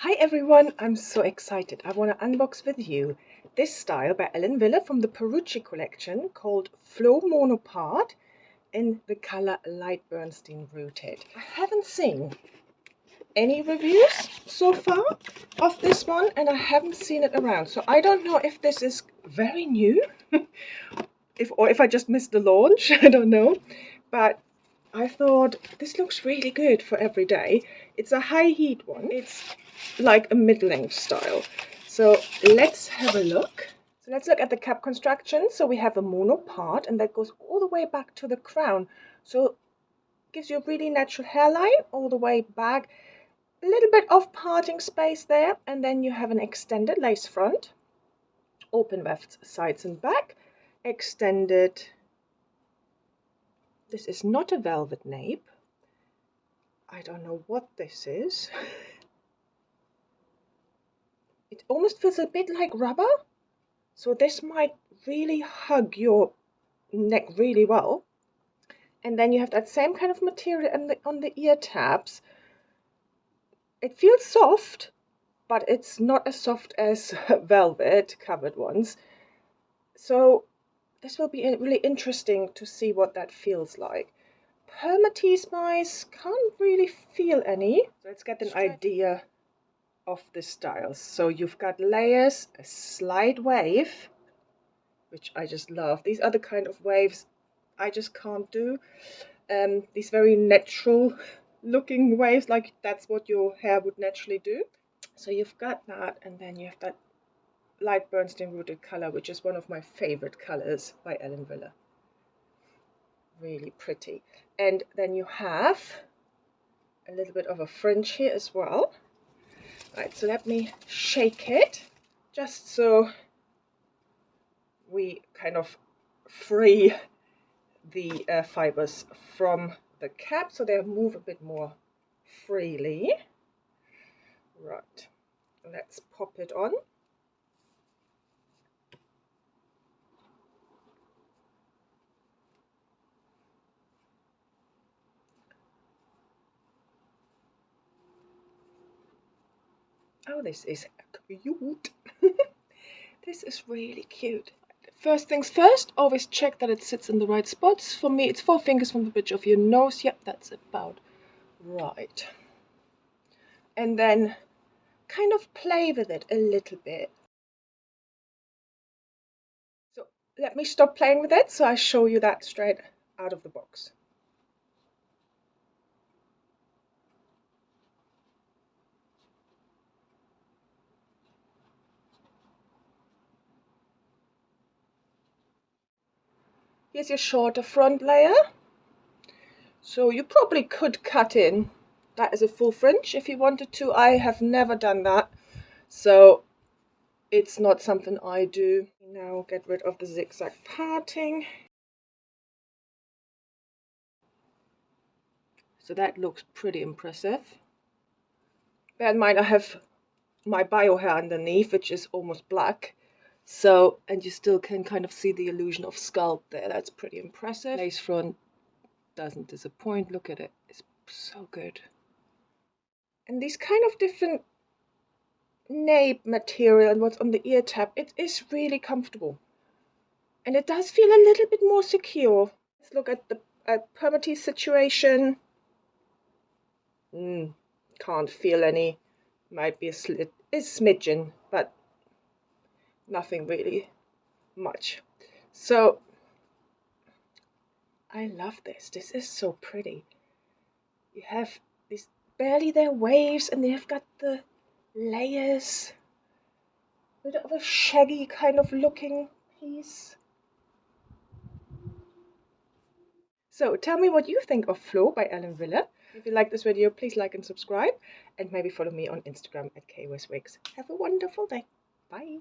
Hi everyone, I'm so excited. I want to unbox with you this style by Wille from the Perucci collection called Flow Monopart in the color Light Bernstein Rooted. I haven't seen any reviews so far of this one and I haven't seen it around. So I don't know if this is very new or if I just missed the launch, I don't know. But I thought this looks really good for every day. It's a high heat one. It's like a mid-length style. So let's have a look. So let's look at the cap construction. So we have a mono part and that goes all the way back to the crown. So gives you a really natural hairline all the way back. A little bit of parting space there. And then you have an extended lace front. Open wefts sides and back. Extended. This is not a velvet nape. I don't know what this is. It almost feels a bit like rubber. So this might really hug your neck really well. And then you have that same kind of material on the ear tabs. It feels soft, but it's not as soft as velvet covered ones. So this will be really interesting to see what that feels like. Permatease wise, can't really feel any. So let's get an idea of the styles. So you've got layers, a slight wave, which I just love. These are the kind of waves I just can't do. These very natural looking waves, like that's what your hair would naturally do. So you've got that, and then you have that light Bernstein rooted color, which is one of my favorite colors by Wille. Really pretty. And then you have a little bit of a fringe here as well. Right, so let me shake it just so we kind of free the fibers from the cap so they move a bit more freely. Right, let's pop it on. Oh, this is cute. This is really cute. First things first, always check that it sits in the right spots. For me, it's 4 fingers from the bridge of your nose. Yep, that's about right. And then kind of play with it a little bit. So let me stop playing with it so I show you that straight out of the box. Here's your shorter front layer. So you probably could cut in that as a full fringe if you wanted to. I have never done that, so it's not something I do. Now get rid of the zigzag parting. So that looks pretty impressive. Bear in mind I have my bio hair underneath, which is almost black. So, and you still can kind of see the illusion of scalp there. That's pretty impressive. Lace front doesn't disappoint. Look at it. It's so good. And these kind of different nape material and what's on the ear tab, it is really comfortable. And it does feel a little bit more secure. Let's look at the permatease situation. Can't feel any. Might be a smidgen, but nothing really much. So I love this. This is so pretty. You have these barely there waves, and they have got the layers. A bit of a shaggy kind of looking piece. So tell me what you think of Flow by Wille. If you like this video, please like and subscribe, and maybe follow me on Instagram at kwswigs. Have a wonderful day. Bye.